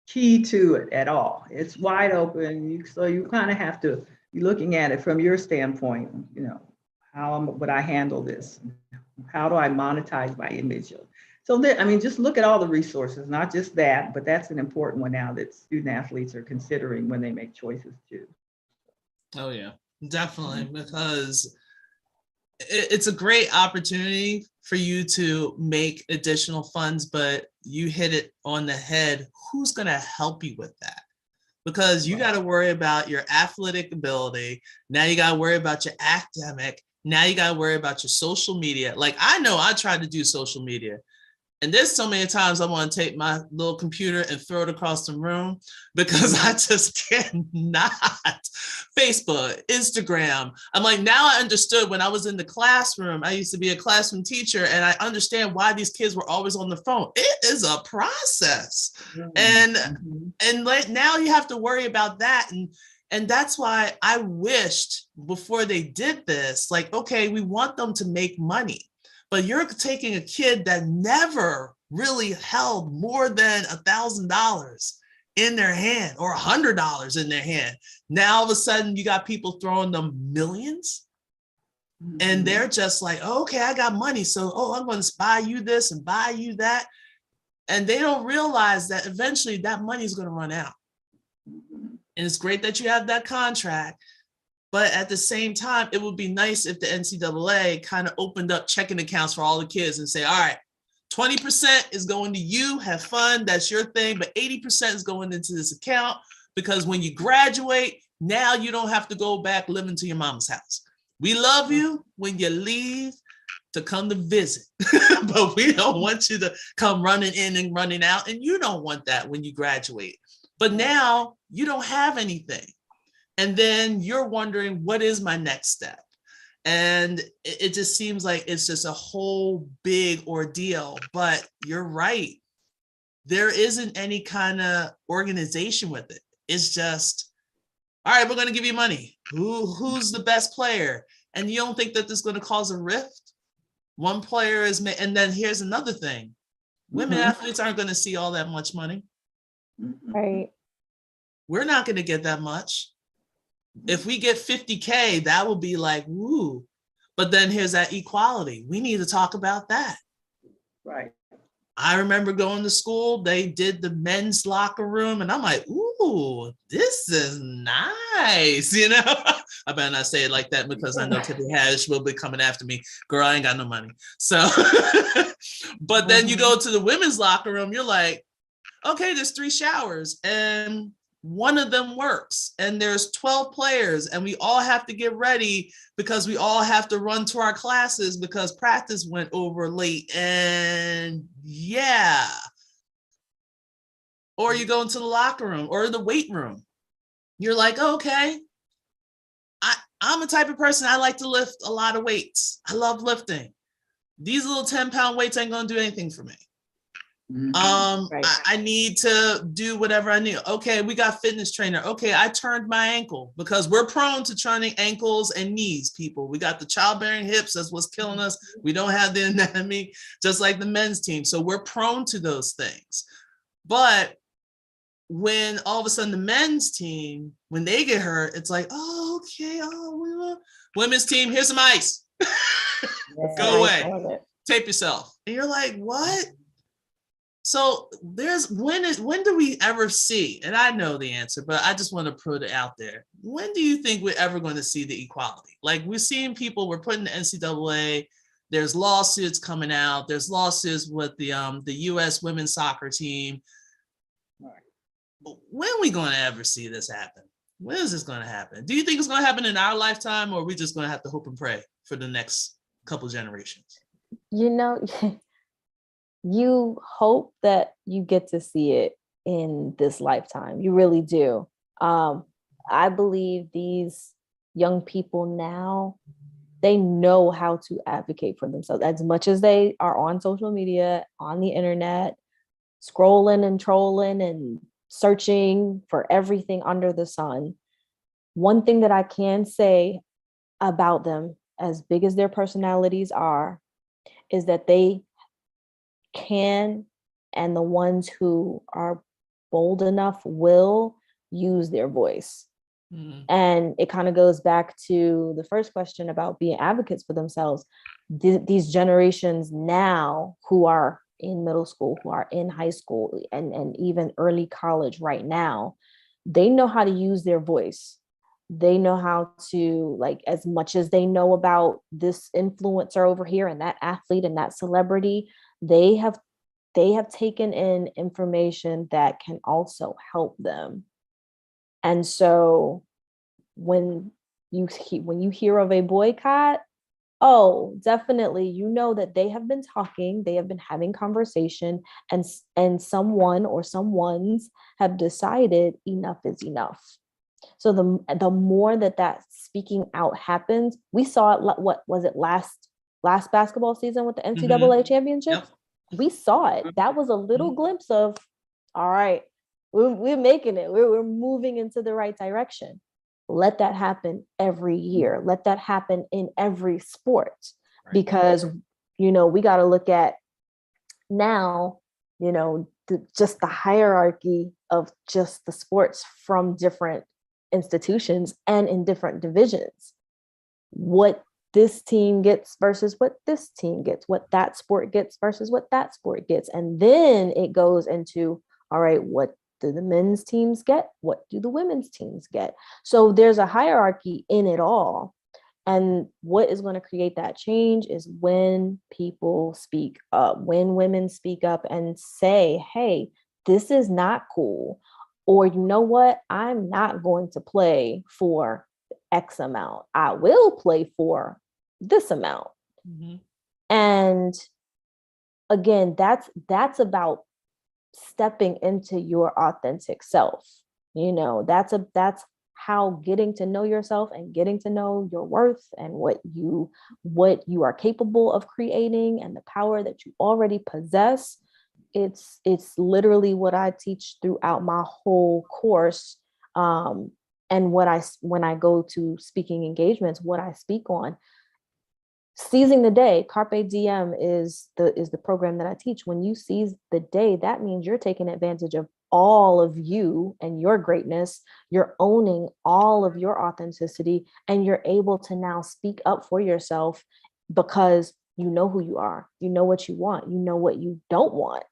key to it at all. It's wide open. So you kind of have to be looking at it from your standpoint. You know, how would I handle this? How do I monetize my image? So I mean, just look at all the resources, not just that, but that's an important one now that student athletes are considering when they make choices too. Oh yeah, definitely, because it's a great opportunity for you to make additional funds, but you hit it on the head. Who's going to help you with that? Because you got to worry about your athletic ability. Now you got to worry about your academic. Now you got to worry about your social media. Like, I know I tried to do social media, and there's so many times I want to take my little computer and throw it across the room, because I just cannot. Facebook, Instagram. I'm like, now I understood when I was in the classroom. I used to be a classroom teacher, and I understand why these kids were always on the phone. It is a process. And like, now you have to worry about that. And that's why I wished before they did this, like, okay, we want them to make money, but you're taking a kid that never really held more than $1,000 in their hand or $100 in their hand. Now all of a sudden you got people throwing them millions, and they're just like, oh, okay, I got money, so I'm going to buy you this and buy you that. And they don't realize that eventually that money is going to run out. And it's great that you have that contract, but at the same time, it would be nice if the NCAA kind of opened up checking accounts for all the kids and say, all right, 20% is going to you, have fun, that's your thing, but 80% is going into this account, because when you graduate, now you don't have to go back living to your mama's house. We love you when you leave to come to visit, but we don't want you to come running in and running out, and you don't want that when you graduate. But now you don't have anything. And then you're wondering, what is my next step? And it just seems like it's just a whole big ordeal. But you're right. There isn't any kind of organization with it. It's just, all right, we're going to give you money. Who's the best player? And you don't think that this is going to cause a rift? One player is, and then here's another thing. Women athletes aren't going to see all that much money. Right. We're not going to get that much. If we get 50K, that will be like, woo. But then here's that equality. We need to talk about that. Right. I remember going to school, they did the men's locker room, and I'm like, ooh, this is nice, you know? I better not say it like that, because I know Tiffany Haddish will be coming after me. Girl, I ain't got no money. So, but then you go to the women's locker room, you're like, okay, there's 3 showers, and one of them works, and there's 12 players, and we all have to get ready because we all have to run to our classes because practice went over late. And yeah, or you go into the locker room or the weight room. you're like, okay, I'm a type of person, I like to lift a lot of weights. I love lifting. These little 10-pound weights ain't gonna do anything for me. Right. I need to do whatever I need. Okay, we got fitness trainer. Okay, I turned my ankle, because we're prone to turning ankles and knees, people. We got the childbearing hips, that's what's killing us. We don't have the anatomy, just like the men's team. So we're prone to those things. But when all of a sudden the men's team, when they get hurt, it's like, oh, okay, women's team, here's some ice. Go away. Tape yourself. And you're like, what? So when do we ever see, and I know the answer, but I just want to put it out there. When do you think we're ever going to see the equality? Like, we're seeing people, we're putting the NCAA, there's lawsuits coming out, there's lawsuits with the US women's soccer team. When are we going to ever see this happen? When is this going to happen? Do you think it's going to happen in our lifetime, or are we just going to have to hope and pray for the next couple generations? You hope that you get to see it in this lifetime. You really do. I believe these young people now, they know how to advocate for themselves. As much as they are on social media, on the internet, scrolling and trolling and searching for everything under the sun. One thing that I can say about them, as big as their personalities are, is that they can, and the ones who are bold enough will use their voice. And it kind of goes back to the first question about being advocates for themselves. These generations now who are in middle school, who are in high school, and even early college right now, they know how to use their voice. They know how to, like, as much as they know about this influencer over here and that athlete and that celebrity, they have taken in information that can also help them. And so when you hear of a boycott, oh, definitely, you know that they have been talking, they have been having conversation, and someone or someones have decided enough is enough. So the more that speaking out happens, we saw it. What was it, last basketball season with the NCAA championships? Yep. We saw it. That was a little glimpse of, all right, we're making it. We're moving into the right direction. Let that happen every year. Let that happen in every sport, because, we got to look at now, just the hierarchy of just the sports from different institutions and in different divisions. What this team gets versus what this team gets, what that sport gets versus what that sport gets. And then it goes into, all right, what do the men's teams get? What do the women's teams get? So there's a hierarchy in it all. And what is going to create that change is when people speak up, when women speak up and say, hey, this is not cool. Or, you know what? I'm not going to play for X amount. I will play for this amount. And again, that's about stepping into your authentic self. That's how getting to know yourself and getting to know your worth and what you are capable of creating and the power that you already possess. It's literally what I teach throughout my whole course. And when I go to speaking engagements, what I speak on. Seizing the day, Carpe Diem is the program that I teach. When you seize the day, that means you're taking advantage of all of you and your greatness. You're owning all of your authenticity, and you're able to now speak up for yourself because you know who you are. You know what you want. You know what you don't want.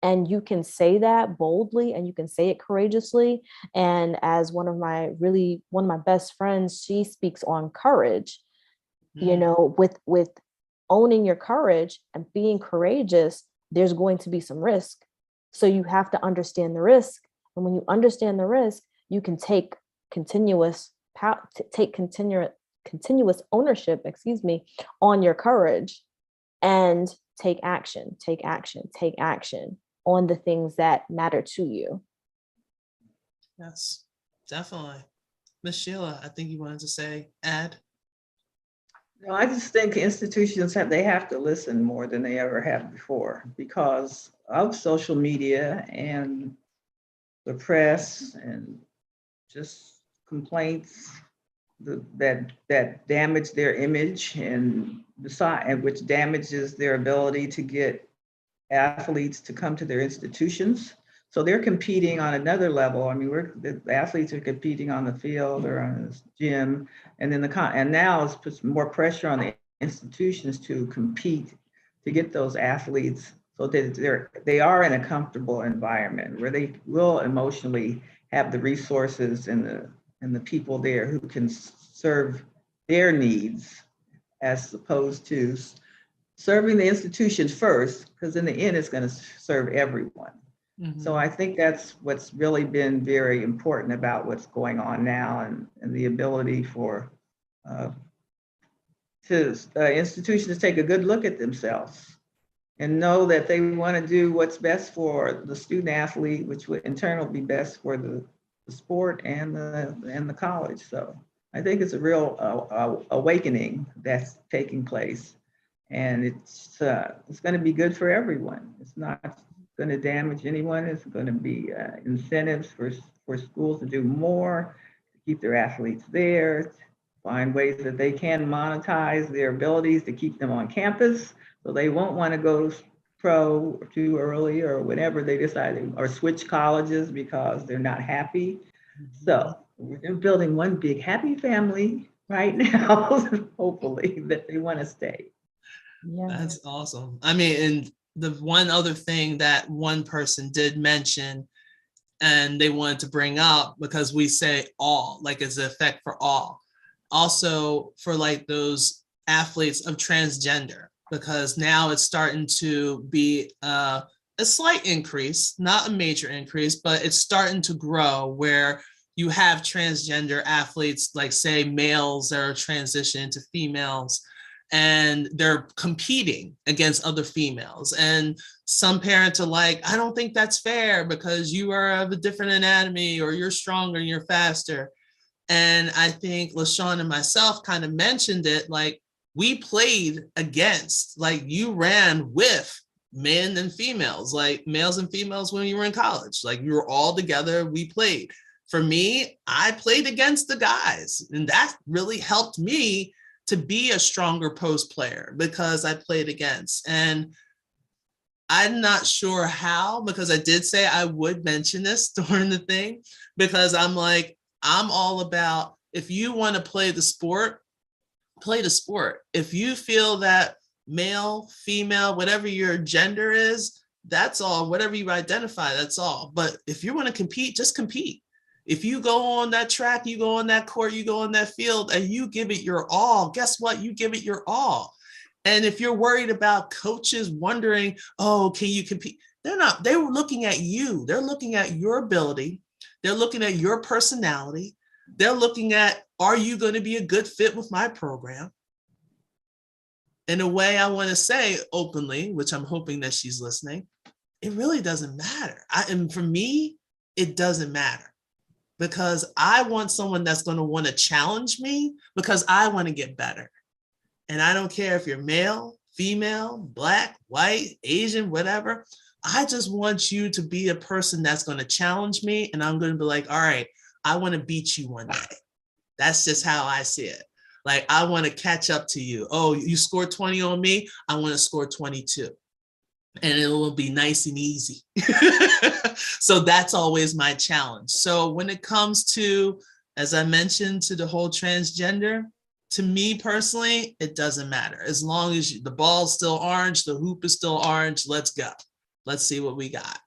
And you can say that boldly, and you can say it courageously. And as one of my best friends, she speaks on courage. With owning your courage and being courageous, there's going to be some risk. So you have to understand the risk. And when you understand the risk, you can take continuous ownership, on your courage, and take action on the things that matter to you. Yes. Definitely. Miss Sheila, I think you wanted to say, add. No, I just think institutions they have to listen more than they ever have before because of social media and the press and just complaints that damage their image and which damages their ability to get athletes to come to their institutions. So they're competing on another level. I mean, the athletes are competing on the field or on the gym, and then and now it's puts more pressure on the institutions to compete to get those athletes so that they are in a comfortable environment where they will emotionally have the resources and the people there who can serve their needs as opposed to serving the institution first, because in the end, it's going to serve everyone. Mm-hmm. So I think that's what's really been very important about what's going on now and the ability for institutions to take a good look at themselves and know that they want to do what's best for the student athlete, which would in turn will be best for the sport and the college. So I think it's a real awakening that's taking place, and it's going to be good for everyone. It's not going to damage anyone. It's going to be incentives for schools to do more, to keep their athletes there, find ways that they can monetize their abilities to keep them on campus, so they won't want to go pro too early or whenever they decide, or switch colleges because they're not happy. So we're building one big happy family right now, hopefully, that they want to stay. Yeah. That's awesome. I mean, and the one other thing that one person did mention and they wanted to bring up, because we say all, like it's an effect for all. Also for like those athletes of transgender, because now it's starting to be a slight increase, not a major increase, but it's starting to grow where you have transgender athletes, like say males that are transitioning to females, and they're competing against other females. And some parents are like, I don't think that's fair because you are of a different anatomy, or you're stronger and you're faster. And I think LaShawn and myself kind of mentioned it, like we played against, like you ran with men and females, like males and females when you were in college, like we were all together, we played. For me, I played against the guys, and that really helped me to be a stronger post player because I played against. And I'm not sure how, because I did say I would mention this during the thing, because I'm like, I'm all about, if you want to play the sport, play the sport. If you feel that male, female, whatever your gender is, that's all, whatever you identify, that's all. But if you want to compete, just compete. If you go on that track, you go on that court, you go on that field, and you give it your all, guess what? You give it your all. And if you're worried about coaches wondering, oh, can you compete? They're not, they were looking at you. They're looking at your ability. They're looking at your personality. They're looking at, are you going to be a good fit with my program? In a way, I want to say openly, which I'm hoping that she's listening, it really doesn't matter. And for me, it doesn't matter, because I want someone that's going to want to challenge me because I want to get better. And I don't care if you're male, female, Black, white, Asian, whatever. I just want you to be a person that's going to challenge me. And I'm going to be like, all right, I want to beat you one day. That's just how I see it. Like, I want to catch up to you. Oh, you scored 20 on me. I want to score 22. And it will be nice and easy. So that's always my challenge. So when it comes to, as I mentioned, to the whole transgender, to me personally, it doesn't matter. As long as the ball's still orange, the hoop is still orange, let's go. Let's see what we got.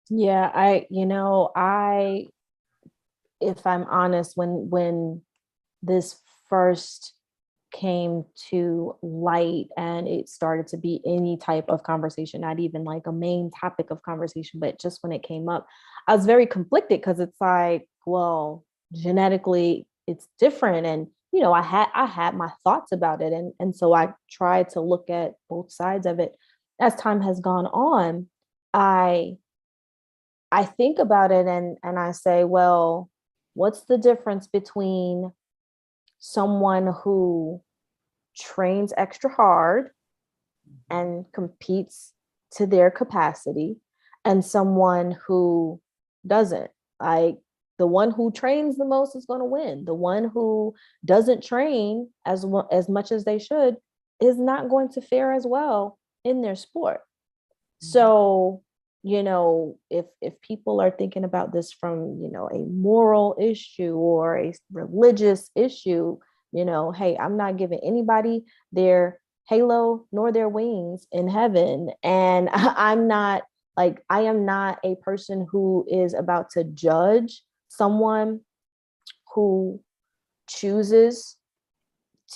Yeah, if I'm honest, when this first came to light and it started to be any type of conversation, not even like a main topic of conversation, but just when it came up, I was very conflicted, because it's like, well, genetically it's different. And, I had my thoughts about it. And so I tried to look at both sides of it. As time has gone on, I I think about it and I say, well, what's the difference between someone who trains extra hard and competes to their capacity and someone who doesn't? Like, the one who trains the most is going to win. The one who doesn't train as much as they should is not going to fare as well in their sport. So, if people are thinking about this from, a moral issue or a religious issue, hey, I'm not giving anybody their halo nor their wings in heaven. And I am not a person who is about to judge someone who chooses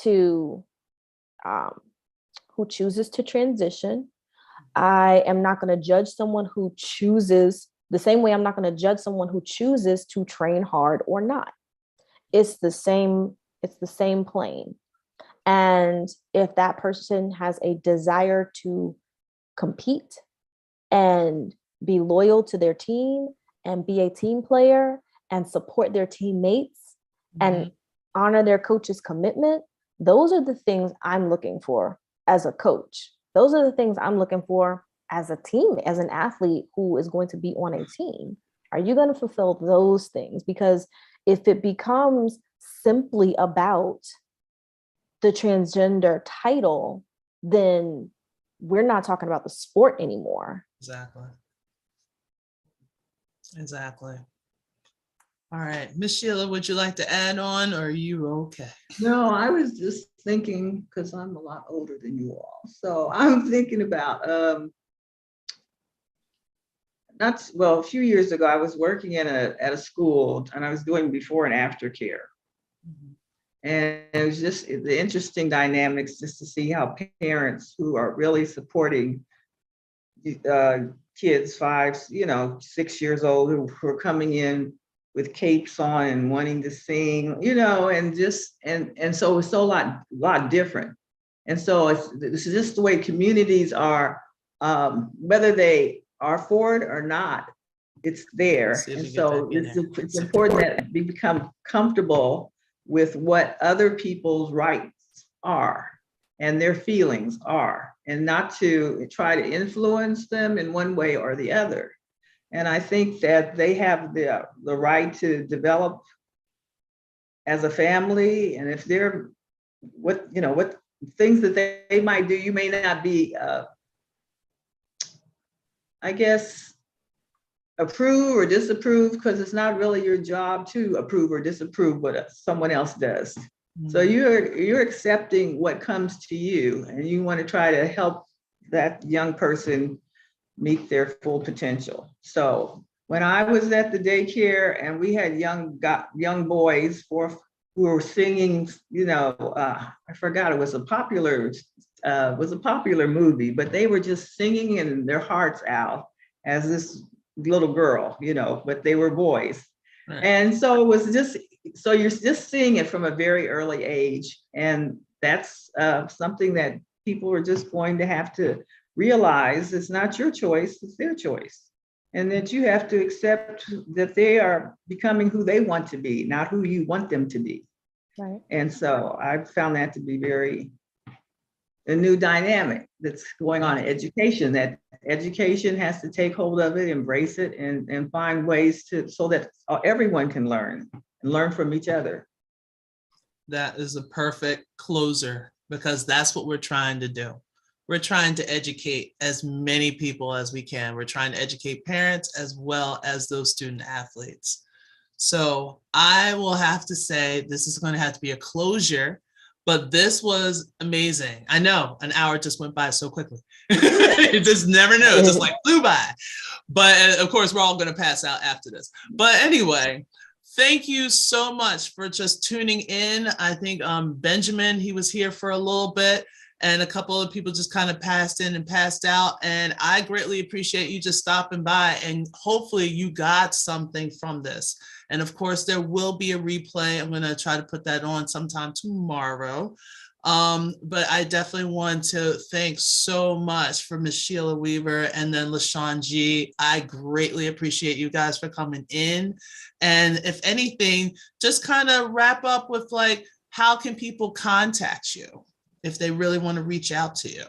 to transition. I am not going to judge someone who chooses the same way I'm not going to judge someone who chooses to train hard or not. It's the same plane. And if that person has a desire to compete and be loyal to their team and be a team player and support their teammates and honor their coach's commitment, those are the things I'm looking for as a coach. Those are the things I'm looking for as a team, as an athlete who is going to be on a team. Are you going to fulfill those things? Because if it becomes simply about the transgender title, then we're not talking about the sport anymore. Exactly. All right, Miss Sheila, would you like to add on, or are you okay? No, I was just thinking, because I'm a lot older than you all. So I'm thinking about, a few years ago, I was working at a school and I was doing before and after care. And it was just the interesting dynamics just to see how parents who are really supporting kids 5, 6 years old who are coming in with capes on and wanting to sing, and so it's so a lot different. And so this is just the way communities are, whether they are for it or not, it's there. And so it's important that we become comfortable with what other people's rights are and their feelings are, and not to try to influence them in one way or the other. And I think that they have the right to develop as a family. And if they're what things that they might do, you may not be, I guess, approve or disapprove, because it's not really your job to approve or disapprove what someone else does. So you're accepting what comes to you, and you want to try to help that young person meet their full potential. So when I was at the daycare and we had young boys who were singing, I forgot, it was a popular movie, but they were just singing in their hearts out as this little girl, but they were boys. Right. And so it was so you're just seeing it from a very early age. And that's something that people are just going to have to realize. It's not your choice, it's their choice. And that you have to accept that they are becoming who they want to be, not who you want them to be. Right. And so I found that to be a new dynamic that's going on in education, that education has to take hold of it, embrace it, and find ways so that everyone can learn and learn from each other. That is a perfect closer, because that's what we're trying to do. We're trying to educate as many people as we can. We're trying to educate parents as well as those student athletes. So I will have to say this is going to have to be a closure, but this was amazing. I know an hour just went by so quickly. You just never know. It just flew by. But of course, we're all going to pass out after this. But anyway, thank you so much for just tuning in. I think Benjamin, he was here for a little bit, and a couple of people just kind of passed in and passed out. And I greatly appreciate you just stopping by, and hopefully you got something from this. And of course, there will be a replay. I'm going to try to put that on sometime tomorrow. But I definitely want to thank so much for Miss Sheila Weaver and then LaShawn G. I greatly appreciate you guys for coming in. And if anything, just kind of wrap up with like, how can people contact you if they really want to reach out to you?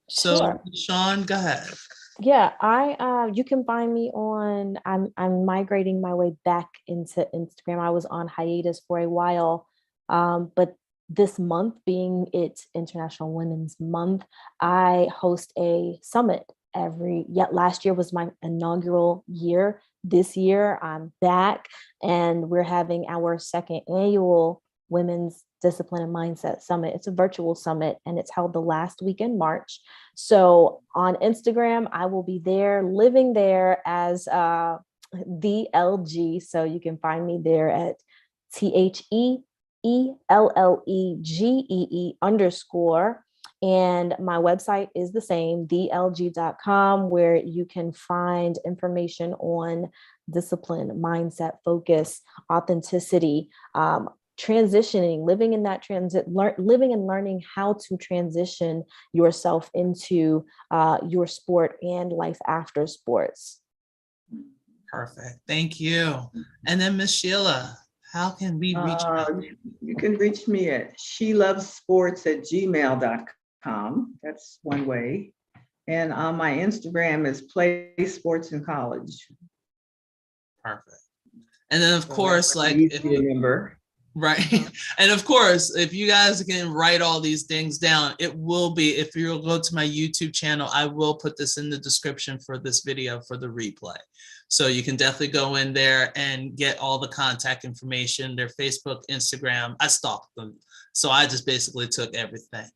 So, Sure. Sean, go ahead. Yeah, you can find me on, I'm migrating my way back into Instagram. I was on hiatus for a while. But this month being it's International Women's Month, I host a summit last year was my inaugural year. This year I'm back and we're having our second annual Women's Discipline and Mindset Summit. It's a virtual summit and it's held the last week in March. So on Instagram, I will be there, living there as the LG. So you can find me there at TheEllegee_. And my website is the same, thelg.com, where you can find information on discipline, mindset, focus, authenticity, transitioning, living in that living and learning how to transition yourself into your sport and life after sports. Perfect. Thank you. And then Miss Sheila, how can we reach out? You can reach me at shelovesports@gmail.com. That's one way. And on my Instagram is Play Sports in College. Perfect. And then of course, like if you remember. Right. And of course, if you guys can write all these things down, it will be, if you'll go to my YouTube channel, I will put this in the description for this video for the replay. So you can definitely go in there and get all the contact information, their Facebook, Instagram. I stalked them. So I just basically took everything.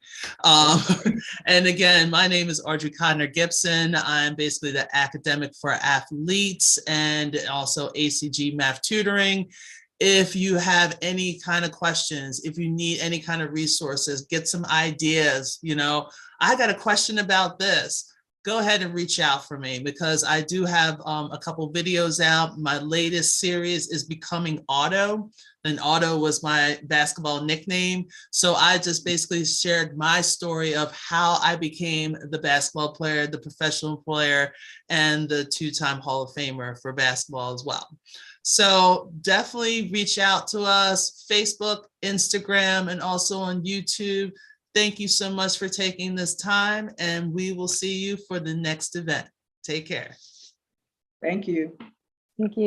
And again, my name is Audrey Gibson. I'm basically the academic for athletes and also ACG math tutoring. If you have any kind of questions, if you need any kind of resources, get some ideas, I got a question about this, go ahead and reach out for me because I do have a couple videos out. My latest series is Becoming Otto. And Otto was my basketball nickname. So I just basically shared my story of how I became the basketball player, the professional player, and the two-time Hall of Famer for basketball as well. So definitely reach out to us, Facebook, Instagram, and also on YouTube. Thank you so much for taking this time, and we will see you for the next event. Take care. Thank you. Thank you.